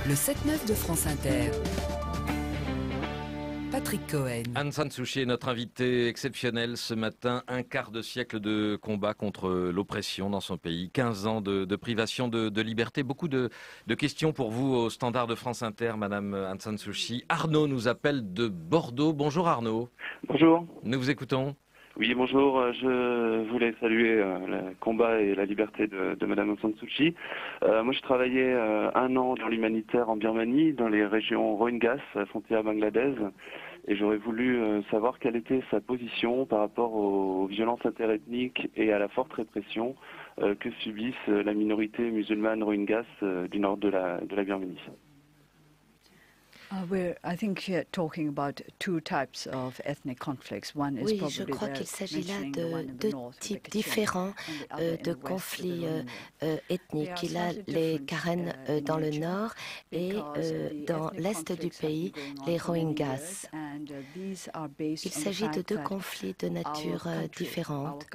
Le 7-9 de France Inter. Patrick Cohen. Aung San Suu Kyi est notre invitée exceptionnelle ce matin. Un quart de siècle de combat contre l'oppression dans son pays. 15 ans de privation de liberté. Beaucoup de questions pour vous au standard de France Inter, Madame Aung San Suu Kyi. Arnaud nous appelle de Bordeaux. Bonjour Arnaud. Bonjour. Nous vous écoutons. Oui, bonjour. Je voulais saluer le combat et la liberté de Madame Aung San Suu Kyi. Moi, je travaillais un an dans l'humanitaire en Birmanie, dans les régions Rohingyas, frontière bangladesh, et j'aurais voulu savoir quelle était sa position par rapport aux violences interethniques et à la forte répression que subissent la minorité musulmane Rohingyas du nord de la Birmanie. I think here talking about two types of ethnic conflicts. One is oui, je crois qu'il s'agit là de deux types différents de conflits ethniques. Il a les Karen dans le nord et dans l'est du pays, les Rohingyas. Il s'agit de deux conflits de nature différente.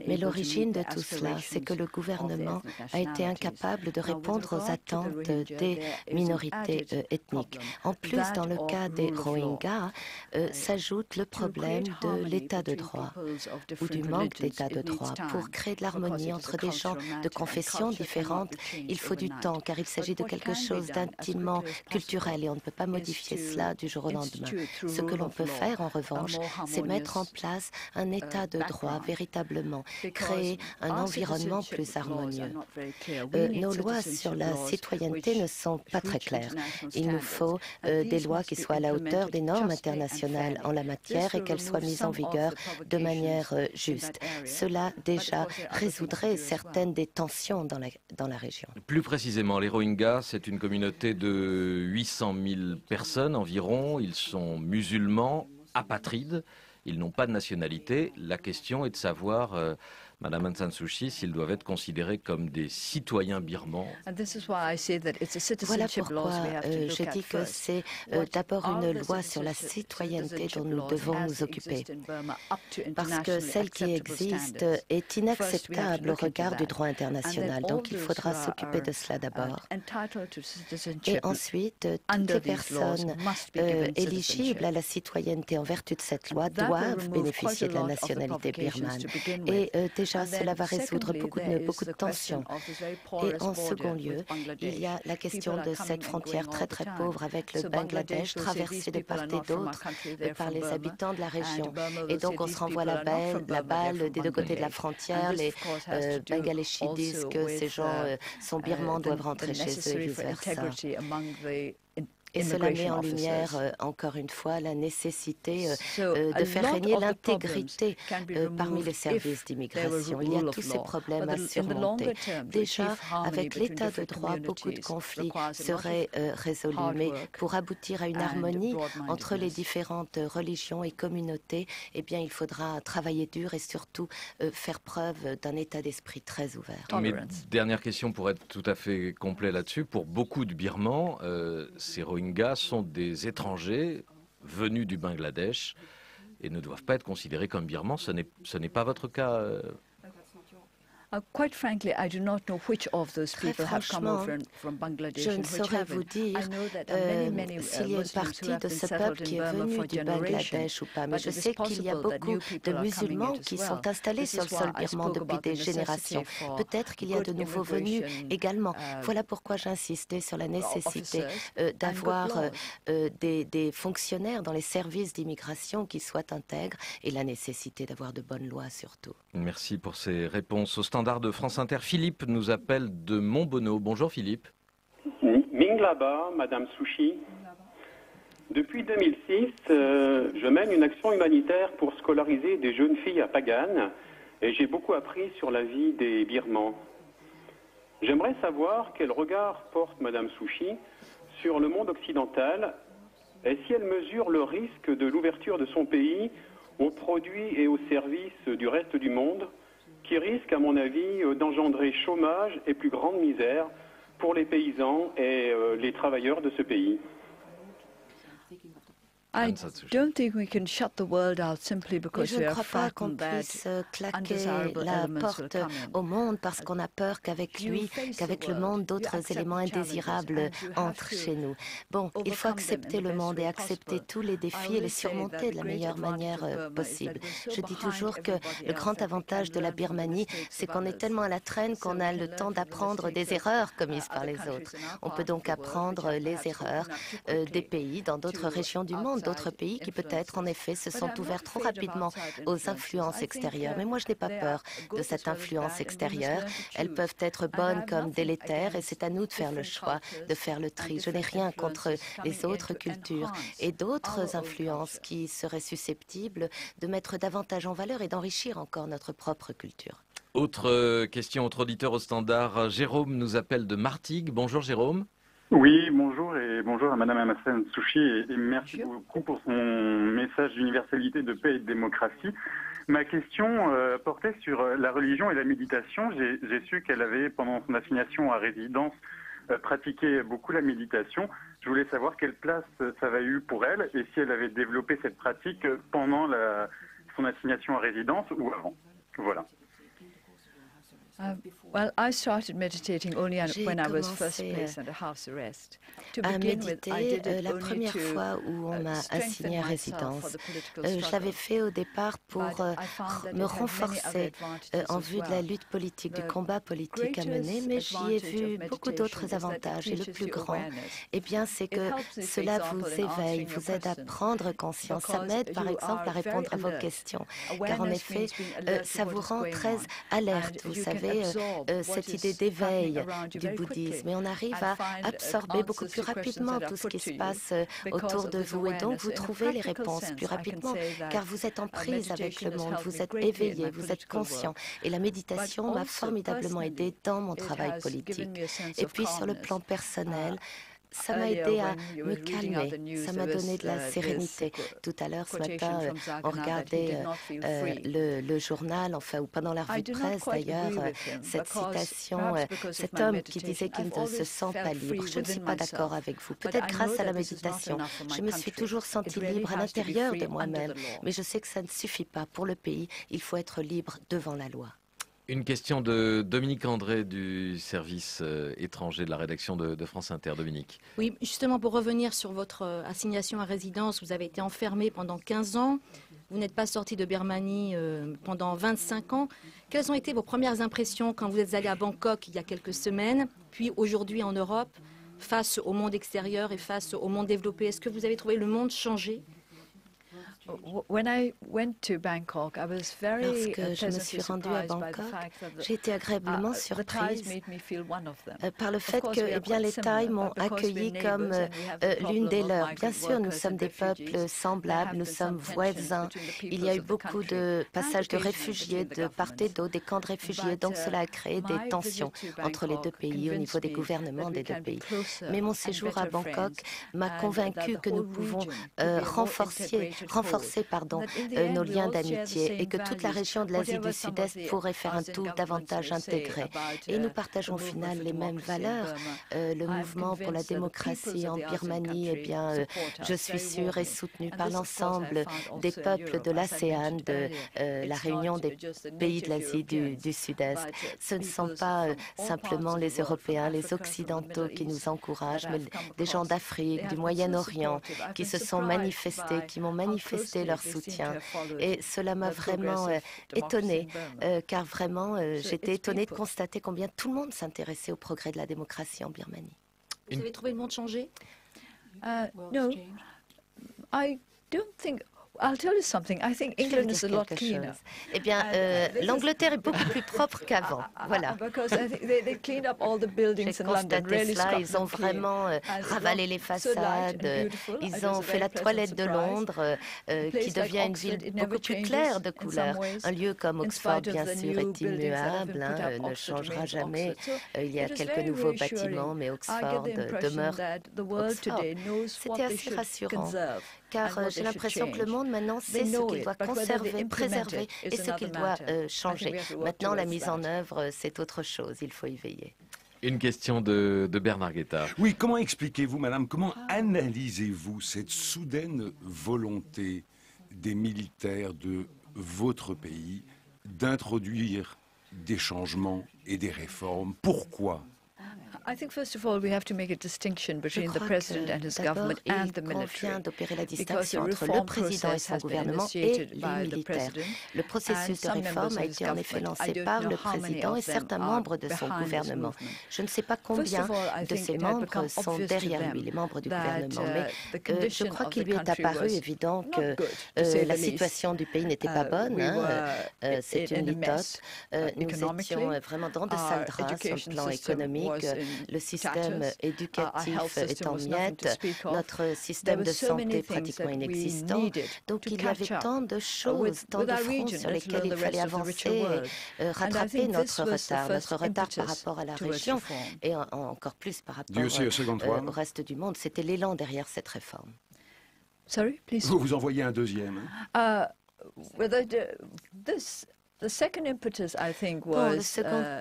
Mais l'origine de tout cela, c'est que le gouvernement a été incapable de répondre aux attentes des minorités ethniques. En plus, dans le cas des Rohingyas, s'ajoute le problème de l'état de droit ou du manque d'état de droit. Pour créer de l'harmonie entre des gens de confessions différentes, il faut du temps car il s'agit de quelque chose d'intimement culturel et on ne peut pas modifier cela du jour au lendemain. Ce que l'on peut faire, en revanche, c'est mettre en place un état de droit véritablement, créer un environnement plus harmonieux. Nos lois sur la citoyenneté ne sont pas très claires. Il nous faut des lois qui soient à la hauteur des normes internationales en la matière et qu'elles soient mises en vigueur de manière juste. Cela déjà résoudrait certaines des tensions dans la région. Plus précisément, les Rohingyas, c'est une communauté de 800 000 personnes environ. Ils sont musulmans, apatrides. Ils n'ont pas de nationalité. La question est de savoir, Madame Aung San Suu Kyi, s'ils doivent être considérés comme des citoyens birmans. Voilà pourquoi je dis que c'est d'abord une loi sur la citoyenneté dont nous devons nous occuper. Parce que celle qui existe est inacceptable au regard du droit international. Donc il faudra s'occuper de cela d'abord. Et ensuite, toutes les personnes éligibles à la citoyenneté en vertu de cette loi doivent bénéficier de la nationalité birmane. Et déjà, cela va résoudre beaucoup de tensions. Et en second lieu, il y a la question de cette frontière très très pauvre avec le Bangladesh, traversée de part et d'autre par les habitants de la région. Et donc on se renvoie la balle des deux côtés de la frontière. Les Bangladeshis disent que ces gens sont birmans, doivent rentrer chez eux et vice-versa. Et cela met en lumière, encore une fois, la nécessité de faire régner l'intégrité parmi les services d'immigration. Il y a tous ces problèmes à surmonter. Déjà, avec l'état de droit, beaucoup de conflits seraient résolus. Mais pour aboutir à une harmonie entre les différentes religions et communautés, eh bien, il faudra travailler dur et surtout faire preuve d'un état d'esprit très ouvert. Mais dernière question pour être tout à fait complet là-dessus. Pour beaucoup de Birmans, ces Rohingyas sont des étrangers venus du Bangladesh et ne doivent pas être considérés comme birmans. Ce n'est pas votre cas Quite frankly, I do not know which of those people have come over from Bangladesh je ne saurais vous dire s'il y a une partie de ce peuple qui est venu du Bangladesh ou pas, mais je sais qu'il y a beaucoup de musulmans qui sont installés sur le sol birman depuis des générations. Peut-être qu'il y a de nouveaux venus également. Voilà pourquoi j'insistais sur la nécessité d'avoir des fonctionnaires dans les services d'immigration qui soient intègres et la nécessité d'avoir de bonnes lois surtout. Merci pour ces réponses. Au standard de France Inter, Philippe nous appelle de Montbonneau. Bonjour Philippe. Minglaba, Madame Suu Kyi. Depuis 2006, je mène une action humanitaire pour scolariser des jeunes filles à Pagan et j'ai beaucoup appris sur la vie des Birmans. J'aimerais savoir quel regard porte Madame Suu Kyi sur le monde occidental et si elle mesure le risque de l'ouverture de son pays aux produits et aux services du reste du monde, qui risque, à mon avis, d'engendrer chômage et plus grande misère pour les paysans et les travailleurs de ce pays. I don't think we can shut the world out simply because je ne crois pas qu'on puisse claquer la porte au monde parce qu'on a peur qu'avec lui, qu'avec le monde, d'autres éléments indésirables entrent chez nous. Bon, il faut accepter le monde et accepter tous les défis et les surmonter de la meilleure manière possible. Je dis toujours que le grand avantage de la Birmanie, c'est qu'on est tellement à la traîne qu'on a le temps d'apprendre des erreurs commises par les autres. On peut donc apprendre les erreurs des pays dans d'autres régions du monde, d'autres pays qui peut-être en effet se sont ouverts trop rapidement aux influences extérieures. Mais moi je n'ai pas peur de cette influence extérieure. Elles peuvent être bonnes comme délétères et c'est à nous de faire le choix, de faire le tri. Je n'ai rien contre les autres cultures et d'autres influences qui seraient susceptibles de mettre davantage en valeur et d'enrichir encore notre propre culture. Autre question, autre auditeur au standard. Jérôme nous appelle de Martigues. Bonjour Jérôme. Oui, bonjour et bonjour à Madame Aung San Suu Kyi et merci beaucoup pour son message d'universalité, de paix et de démocratie. Ma question portait sur la religion et la méditation. J'ai su qu'elle avait, pendant son assignation à résidence, pratiqué beaucoup la méditation. Je voulais savoir quelle place ça avait eu pour elle et si elle avait développé cette pratique pendant son assignation à résidence ou avant. Voilà. Well, I started meditating only when I was first placed under house arrest. À méditer la première fois où on m'a assigné à résidence. Je l'avais fait au départ pour me renforcer en vue de la lutte politique, du combat politique à mener, mais j'y ai vu beaucoup d'autres avantages. Et le plus grand, eh bien, c'est que cela vous éveille, vous aide à prendre conscience. Ça m'aide, par exemple, à répondre à vos questions. Car en effet, ça vous rend très alerte, vous savez, cette idée d'éveil du bouddhisme. Et on arrive à absorber beaucoup plus rapidement tout ce qui se passe autour de vous. Et donc, vous trouvez les réponses plus rapidement, car vous êtes en prise avec le monde, vous êtes éveillé, vous êtes conscient. Et la méditation m'a formidablement aidé dans mon travail politique. Et puis, sur le plan personnel, ça m'a aidé à me calmer, ça m'a donné de la sérénité. Tout à l'heure, ce matin, on regardait le journal, enfin, ou pendant la revue de presse d'ailleurs, cette citation, cet homme qui disait qu'il ne se sent pas libre. Je ne suis pas d'accord avec vous. Peut-être grâce à la méditation, je me suis toujours sentie libre à l'intérieur de moi-même, mais je sais que ça ne suffit pas. Pour le pays, il faut être libre devant la loi. Une question de Dominique André du service étranger de la rédaction de France Inter. Dominique. Oui, justement pour revenir sur votre assignation à résidence, vous avez été enfermé pendant 15 ans, vous n'êtes pas sorti de Birmanie pendant 25 ans. Quelles ont été vos premières impressions quand vous êtes allé à Bangkok il y a quelques semaines, puis aujourd'hui en Europe, face au monde extérieur et face au monde développé? Est-ce que vous avez trouvé le monde changer? Lorsque je me suis rendue à Bangkok, j'ai été agréablement surprise par le fait que les Thaïs m'ont accueillie comme l'une des leurs. Bien sûr, nous sommes des peuples semblables, nous sommes voisins. Il y a eu beaucoup de passages de réfugiés de part et d'autre, des camps de réfugiés, donc cela a créé des tensions entre les deux pays au niveau des gouvernements des deux pays. Mais mon séjour à Bangkok m'a convaincu que nous pouvons renforcer nos liens d'amitié et que toute la région de l'Asie du Sud-Est pourrait faire un tout davantage intégré. Et nous partageons au final les mêmes valeurs. Le mouvement pour la démocratie en Birmanie, eh bien, je suis sûre, est soutenu par l'ensemble des peuples de l'ASEAN, de la réunion des pays de l'Asie du Sud-Est. Ce ne sont pas simplement les Européens, les Occidentaux qui nous encouragent, mais des gens d'Afrique, du Moyen-Orient, qui se sont manifestés, qui m'ont manifesté leur soutien. Et cela m'a vraiment étonnée, car vraiment, j'étais étonnée de constater combien tout le monde s'intéressait au progrès de la démocratie en Birmanie. Vous avez trouvé le monde changer? No, I don't think. I'll tell you something. I think England is a lot cleaner. Eh bien, l'Angleterre est beaucoup plus propre qu'avant. Voilà. They cleaned up all the buildings in London. Really cela, ils ont vraiment ravalé les façades. Ils ont fait la toilette de Londres, qui devient une ville beaucoup plus claire de couleur. Un lieu comme Oxford, bien sûr, est immuable, ne changera jamais. Il y a quelques nouveaux bâtiments, mais Oxford demeure Oxford. C'était assez rassurant, car j'ai l'impression que le monde maintenant sait ce qu'il doit conserver, préserver et ce qu'il doit changer. Maintenant, la mise en œuvre, c'est autre chose, il faut y veiller. Une question de Bernard Guetta. Oui, comment expliquez-vous, madame, comment analysez-vous cette soudaine volonté des militaires de votre pays d'introduire des changements et des réformes? Pourquoi? I think first of all we have to make a distinction between the president and his government and the military. D'opérer la distinction entre le président et son gouvernement et les militaires. Le processus de réforme a été en effet lancé par le président et certains membres de son gouvernement. Je ne sais pas combien de ses membres sont derrière lui, les membres du gouvernement, mais je crois qu'il lui est apparu évident que la situation du pays n'était pas bonne. C'est une litote. Nous étions vraiment dans de sales draps sur le plan économique. Le système éducatif est en miettes, notre système de santé pratiquement inexistant. Donc il y avait tant de choses, tant de fronts sur lesquels il fallait avancer, rattraper notre retard par rapport à la région et encore plus par rapport au reste du monde. C'était l'élan derrière cette réforme. Vous vous envoyez un deuxième. Le second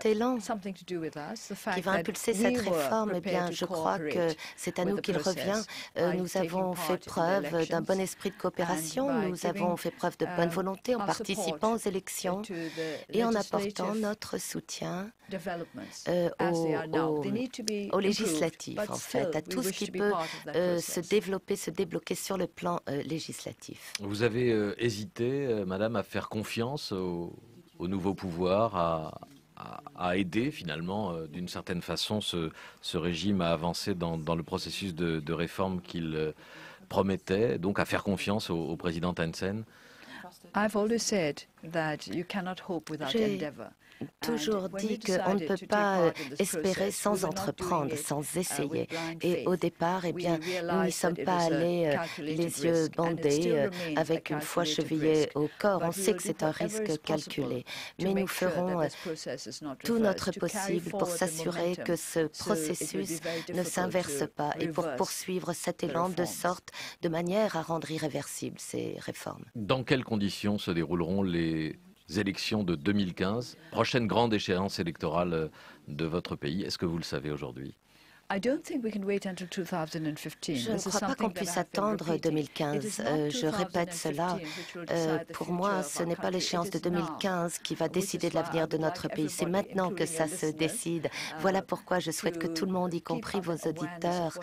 élan qui va impulser cette réforme, eh bien, je crois que c'est à nous qu'il revient. Nous avons fait preuve d'un bon esprit de coopération, nous avons fait preuve de bonne volonté en participant aux élections et en apportant notre soutien aux législatives, en fait, à tout ce qui peut se développer, se débloquer sur le plan législatif. Vous avez hésité, madame, à faire confiance au nouveau pouvoir, à aider finalement d'une certaine façon ce régime à avancer dans le processus de réforme qu'il promettait, donc à faire confiance au président Thein Sein? Toujours dit qu'on ne peut pas espérer sans entreprendre, sans essayer. Et au départ, eh bien, nous n'y sommes pas allés les yeux bandés, avec une foi chevillée au corps. On sait que c'est un risque calculé. Mais nous ferons tout notre possible pour s'assurer que ce processus ne s'inverse pas et pour poursuivre cet élan de sorte, de manière à rendre irréversibles ces réformes. Dans quelles conditions se dérouleront les élections de 2015, prochaine grande échéance électorale de votre pays? Est-ce que vous le savez aujourd'hui? Je ne crois pas qu'on puisse attendre 2015. Je répète cela. Pour moi, ce n'est pas l'échéance de 2015 qui va décider de l'avenir de notre pays. C'est maintenant que ça se décide. Voilà pourquoi je souhaite que tout le monde, y compris vos auditeurs,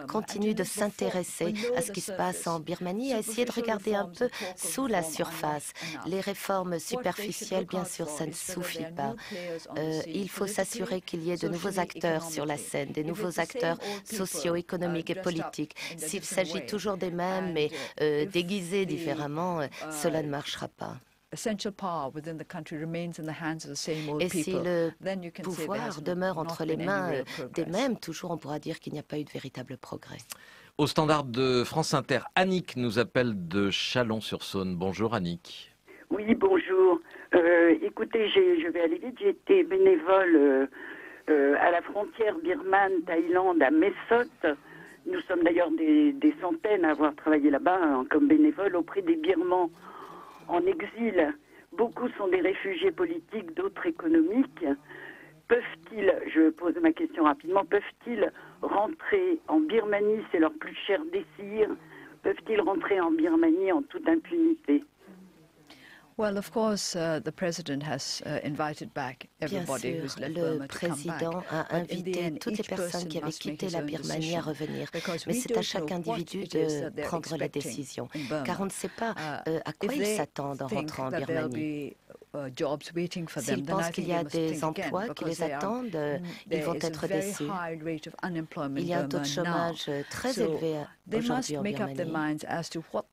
continue de s'intéresser à ce qui se passe en Birmanie, à essayer de regarder un peu sous la surface. Les réformes superficielles, bien sûr, ça ne suffit pas. Il faut s'assurer qu'il y ait de nouveaux acteurs sur la scène, des nouveaux acteurs socio-économiques et politiques. S'il s'agit toujours des mêmes, mais déguisés différemment, cela ne marchera pas. Et si le pouvoir demeure entre les mains des mêmes, toujours on pourra dire qu'il n'y a pas eu de véritable progrès. Au standard de France Inter, Annick nous appelle de Chalon-sur-Saône. Bonjour Annick. Oui, bonjour. Écoutez, je vais aller vite. J'ai été bénévole à la frontière birmane-Thaïlande, à Mae Sot. Nous sommes d'ailleurs des centaines à avoir travaillé là-bas comme bénévoles auprès des Birmans en exil. Beaucoup sont des réfugiés politiques, d'autres économiques. Peuvent-ils, je pose ma question rapidement, peuvent-ils rentrer en Birmanie, c'est leur plus cher désir, peuvent-ils rentrer en Birmanie en toute impunité? Well, of course, the president has invited back everybody who's left Burma to come back. Le président a invité toutes les personnes qui avaient quitté la Birmanie à revenir. Mais c'est à chaque individu de prendre la décision, car on ne sait pas à quoi ils s'attendent en rentrant en Birmanie. S'ils pensent qu'il y a des emplois qui les attendent, ils vont être déçus. Il y a un taux de chômage très élevé aujourd'hui en Birmanie.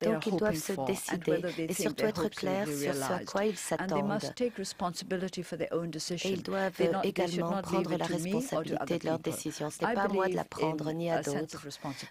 Donc ils doivent se décider et surtout être clairs sur ce à quoi ils s'attendent. Et ils doivent également prendre la responsabilité de leurs décisions. Ce n'est pas à moi de la prendre ni à d'autres.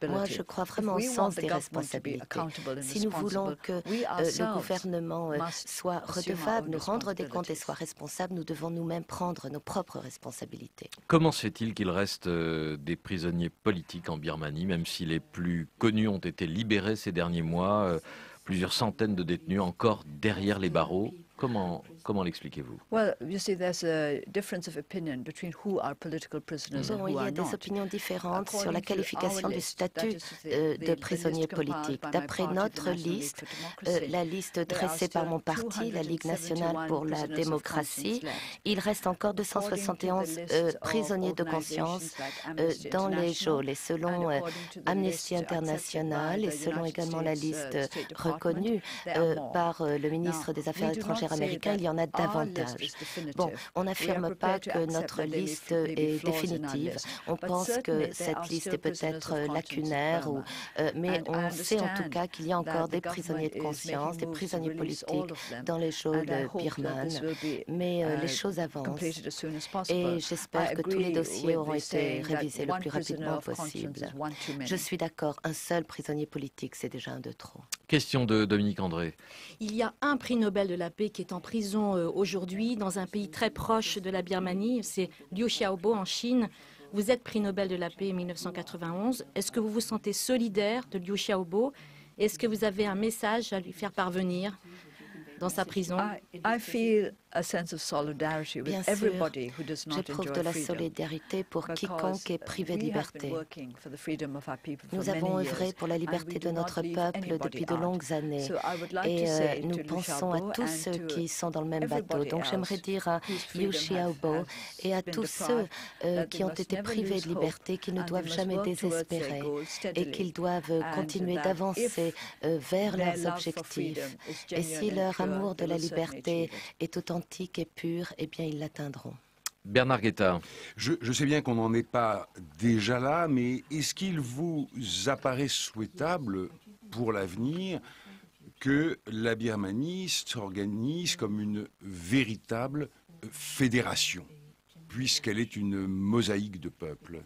Moi, je crois vraiment au sens des responsabilités. Si nous voulons que le gouvernement soit redevable, nous rendre des comptes et soit responsable, nous devons nous-mêmes prendre nos propres responsabilités. Comment se fait-il qu'il reste des prisonniers politiques en Birmanie, même si les plus connus ont été libérés ces derniers mois, plusieurs centaines de détenus encore derrière les barreaux? Comment l'expliquez-vous? Well, you see, there's a difference of opinion between who are political prisoners and Bon, who il y are a des not. opinions différentes sur According la to qualification our du list, statut that is the de prisonnier list compiled politique. by my D'après party, the notre National League liste, for Democracy, la liste there are dressée par still mon parti, la Ligue nationale pour la 271 démocratie, prisoners of conscience il reste encore According to the 271 list of prisonniers de conscience organizations like Amnesty dans les International, geôles. Et selon and according to the Amnesty list accepted International by et the selon United également la States, liste State Department, reconnue there are more. par le ministre des Affaires we do not étrangères say américain, that il y en a our list davantage. is definitive. Bon, on We are n'affirme pas prepared to que accept notre that there liste may be est flaws in our définitive. list. On But pense certainly que there cette are liste still est prisoners peut-être of conscience in lacunaire, mais Burma. And on I sait en tout understand cas qu'il y a encore that des the prisonniers de government is conscience, making des moves to prisonniers release all politiques of them. dans les geôles And I hope that birmanes. this will be, Mais les choses avancent completed as soon as possible. et j'espère I que tous les agree dossiers with auront the été saying that révisés le one plus prisoner rapidement of conscience possible. is one too many. Je suis d'accord, un seul prisonnier politique, c'est déjà un de trop. Question de Dominique André. Il y a un prix Nobel de la paix qui est en prison aujourd'hui dans un pays très proche de la Birmanie, c'est Liu Xiaobo en Chine. Vous êtes prix Nobel de la paix en 1991. Est-ce que vous vous sentez solidaire de Liu Xiaobo? Est-ce que vous avez un message à lui faire parvenir dans sa prison? I feel a sense of solidarity with Bien sûr, everybody who does not j'éprouve enjoy de la freedom. solidarité pour quiconque est privé de We have been liberté. working for the freedom of our people for Nous avons many œuvré years, pour la and liberté we de do not notre leave peuple anybody depuis de out. longues années. So I would like Et to say nous to Liu pensons à Xiaobo tous and ceux to qui sont dans le même bateau. everybody Donc j'aimerais else dire à whose Liu freedom Xiaobo et à been tous ceux deprived that qui they ont must été never privés lose de liberté, qu'ils ne hope, and doivent they must jamais work towards their désespérer goals et steadily, qu'ils doivent and continuer that d'avancer vers their leurs love for objectifs. freedom is Et si genuine and leur pure, amour de they la will certainly liberté achieve it. est authentique et pur, eh bien ils l'atteindront. Bernard Guetta. Je sais bien qu'on n'en est pas déjà là, mais est-ce qu'il vous apparaît souhaitable pour l'avenir que la Birmanie s'organise comme une véritable fédération, puisqu'elle est une mosaïque de peuples?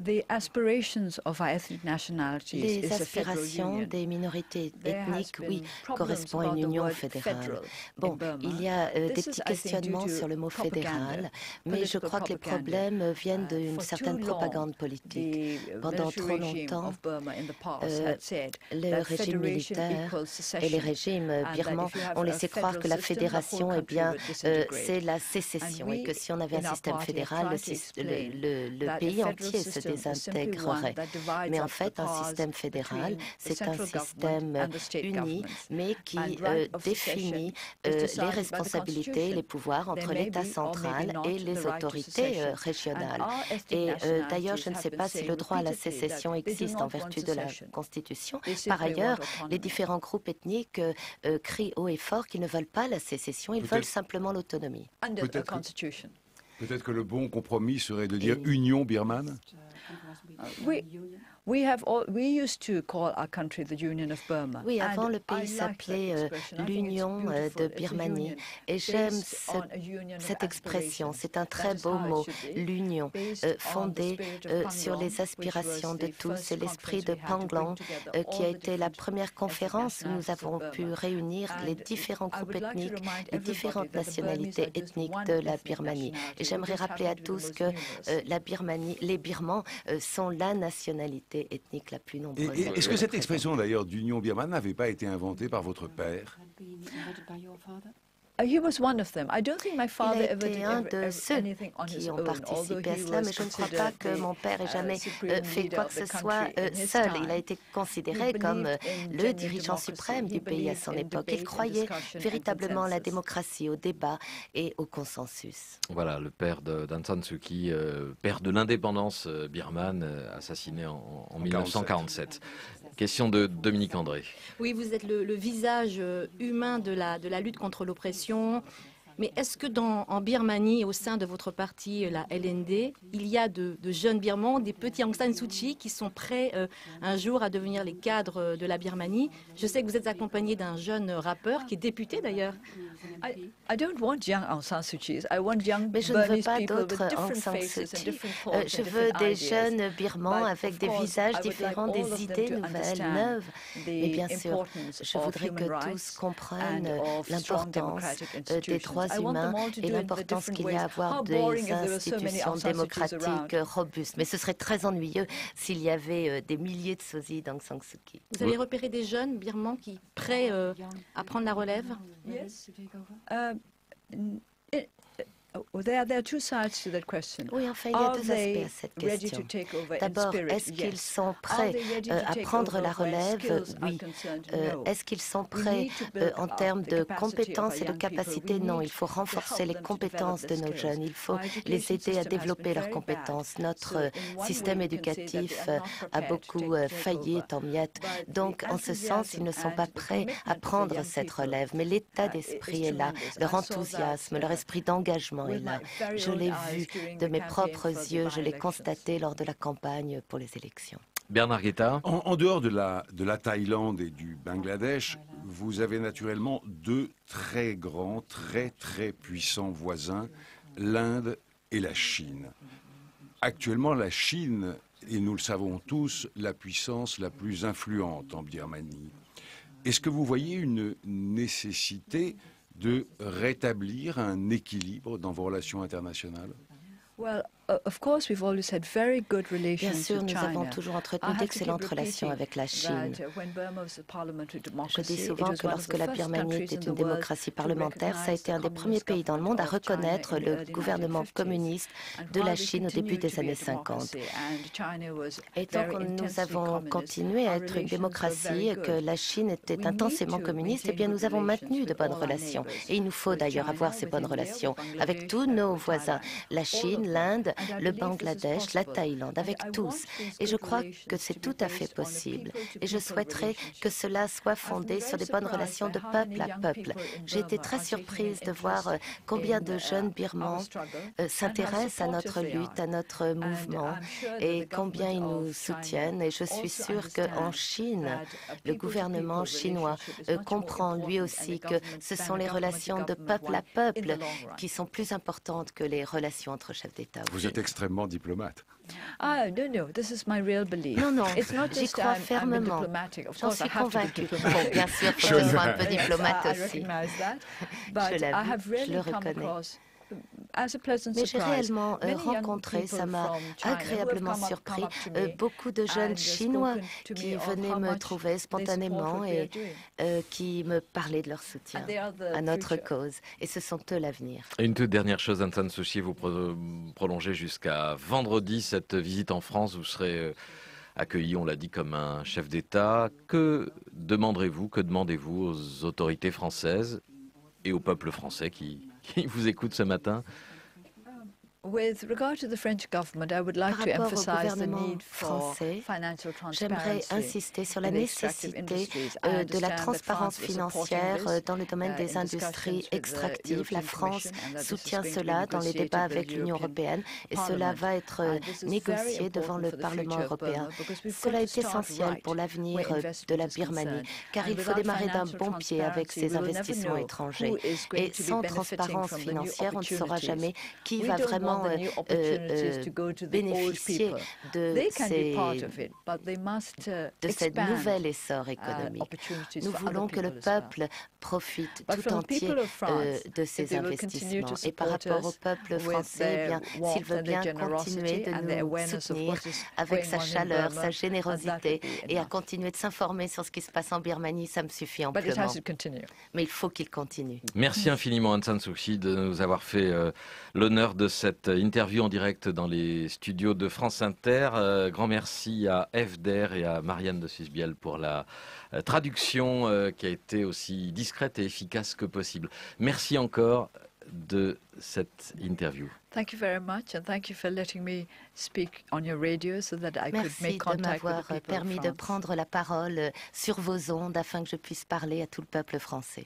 The aspirations of our ethnic nationalities Les is a federal aspirations union. des minorités There has ethniques, oui, been problems correspondent à about une the union word fédérale. federal Bon, in Burma. il y a des This is, petits I think, due questionnements to sur le mot propaganda, fédéral, mais je political crois que les propaganda. problèmes viennent d'une For certaine too long, propagande politique. the Pendant military trop regime longtemps, of Burma in the past had said le that régime federation militaire equals et les secession, régimes and that birmans if you have ont a laissé croire que la federal system, the whole fédération, eh country bien, would disintegrate. c'est la sécession, And et que si on avait in un our système party have fédéral, tried to explain le that a pays federal entier se system is simply one désintégrerait. that divides Mais en up the fait, un powers système fédéral, between the c'est un central government système and the state uni, governments. mais qui And right of définit secession is les decided by the responsabilités et Constitution. les pouvoirs entre There may l'État be or central maybe not et the les right to autorités secession. régionales. And our ethnic Et nationalities d'ailleurs, je ne have sais been pas si saying le droit à la repeatedly sécession that they do existe not en vertu want de la secession. Constitution. They simply Par ailleurs, want les autonomy. différents groupes ethniques crient haut et fort qu'ils ne veulent pas la sécession, ils Peut-être- veulent simplement l'autonomie. Under the Peut-être que- Constitution. Peut-être que le bon compromis serait de dire Union birmane? We used to call our country the Union of Burma. Oui, avant And le I pays like that s'appelait expression. I think it's l'Union beautiful. de It's a Birmanie. union Et j'aime based on a union of cette expression, aspirations. c'est un That très is beau how it mot, should be, l'union, based on the fondée spirit of sur Panglong, les aspirations which de was the tous. first C'est l'esprit de conference we had to bring Panglong together qui all a the été la different première conférence où nous ethnic avons nationalities pu of réunir Burma. les And différents I groupes would like to ethniques, remind les everybody différentes that the Burmese nationalités are just ethniques one de la ethnic Birmanie. nationality. Et j'aimerais We just rappeler à happen to be tous the que most numerous. la Birmanie, les Birmans sont la nationalité ethnique la plus nombreuse. Est-ce que cette expression d'ailleurs d'Union birmane n'avait pas été inventée par votre père? He was one of them. I don't think my Il father a ever été did un de ceux anything on his qui ont own, although participé à he cela, was mais je ne crois pas considered que the mon père ait jamais supreme fait leader quoi of que the ce soit country in his seul. time. Il a été considéré He comme believed in le genuine dirigeant democracy. suprême He du pays à son believed in époque. debate Il and croyait discussion and véritablement à la consensus. démocratie, au débat et au consensus. Voilà, le père d'Aung San Suu Kyi, père de l'indépendance birmane, assassiné en 1947. Question de Dominique André. Oui, vous êtes le visage humain de la lutte contre l'oppression. Mais est-ce que en Birmanie, au sein de votre parti, la LND, il y a de jeunes Birmans, des petits Aung San Suu Kyi qui sont prêts un jour à devenir les cadres de la Birmanie? Je sais que vous êtes accompagné d'un jeune rappeur qui est député d'ailleurs. I don't want young Aung San Suu Kyi. I want young Mais je ne veux Burmese pas people with d'autres Aung different San Suu faces and Kyi. different thoughts Je and veux different des ideas. jeunes Birmans But avec of des course, visages I would like différents, all des of them idées to nouvelles, understand neuves. Et the bien sûr, importance je of voudrais human que tous rights comprennent and of strong l'importance democratic des institutions droits droits humains et l'importance qu'il y a à avoir des institutions démocratiques robustes. Mais ce serait très ennuyeux s'il y avait des milliers de sosies d'Aung San Suu Kyi. Vous avez repéré des jeunes birmans qui prêts à prendre la relève? There are two sides to that question. Oui, enfin, il y a deux aspects à cette question. D'abord, est-ce qu'ils sont prêts à prendre la relève? Oui. Est-ce qu'ils sont prêts en termes de compétences et de capacités? Non, il faut renforcer les compétences de nos jeunes. Il faut les aider à développer leurs compétences. Notre système éducatif a beaucoup failli, est en miettes. Donc, en ce sens, ils ne sont pas prêts à prendre cette relève. Mais l'état d'esprit est là, leur enthousiasme, leur esprit d'engagement est là. Je l'ai vu de mes propres yeux, je l'ai constaté lors de la campagne pour les élections. Bernard Guetta. En dehors de la Thaïlande et du Bangladesh, vous avez naturellement deux très grands, très puissants voisins, l'Inde et la Chine. Actuellement, la Chine, et nous le savons tous, la puissance la plus influente en Birmanie. Est-ce que vous voyez une nécessité de rétablir un équilibre dans vos relations internationales? Bien sûr, nous avons toujours entretenu d'excellentes relations avec la Chine. Je dis souvent que lorsque la Birmanie était une démocratie parlementaire, ça a été un des premiers pays dans le monde à reconnaître le gouvernement communiste de la Chine au début des années 50. Et tant que nous avons continué à être une démocratie et que la Chine était intensément communiste, eh bien nous avons maintenu de bonnes relations. Et il nous faut d'ailleurs avoir ces bonnes relations avec tous nos voisins, la Chine, l'Inde, le Bangladesh, la Thaïlande, avec tous. Et je crois que c'est tout à fait possible. Et je souhaiterais que cela soit fondé sur des bonnes relations de peuple à peuple. J'ai été très surprise de voir combien de jeunes Birmans s'intéressent à notre lutte, à notre mouvement, et combien ils nous soutiennent. Et je suis sûre qu'en Chine, le gouvernement chinois comprend lui aussi que ce sont les relations de peuple à peuple qui sont plus importantes que les relations entre chefs d'État. Vous êtes extrêmement diplomate. Non, non, j'y crois fermement. J'en suis convaincue. Bon, bien sûr, il faut être un peu diplomate aussi. Je l'avoue, je le reconnais. Mais j'ai réellement rencontré, ça m'a agréablement surpris, beaucoup de jeunes Chinois qui venaient me trouver spontanément et qui me parlaient de leur soutien à notre cause. Et ce sont eux l'avenir. Une toute dernière chose, Aung San Suu Kyi, vous prolongez jusqu'à vendredi cette visite en France. Vous serez accueilli, on l'a dit, comme un chef d'État. Que demanderez-vous, que demandez-vous aux autorités françaises et au peuple français qui vous écoute ce matin? Par rapport au gouvernement français, j'aimerais insister sur la nécessité de la transparence financière dans le domaine des industries extractives. La France soutient cela dans les débats avec l'Union européenne et cela va être négocié devant le Parlement européen. Cela est essentiel pour l'avenir de la Birmanie, car il faut démarrer d'un bon pied avec ces investissements étrangers. Et sans transparence financière, on ne saura jamais qui va vraiment bénéficier de cet nouvel essor économique. Nous voulons que le peuple profite tout entier de ces investissements. Et par rapport au peuple français, eh bien, s'il veut bien continuer de nous soutenir avec sa chaleur, sa générosité et à continuer de s'informer sur ce qui se passe en Birmanie, ça me suffit amplement. Mais il faut qu'il continue. Merci infiniment Aung San Suu Kyi de nous avoir fait l'honneur de cette interview en direct dans les studios de France Inter. Grand merci à F.D.R. et à Marianne de Susbiel pour la traduction qui a été aussi discrète et efficace que possible. Merci encore de cette interview. Thank you very much and thank you for letting me speak on your radio so that I could make contact with the people. Merci de m'avoir permis de prendre la parole sur vos ondes afin que je puisse parler à tout le peuple français.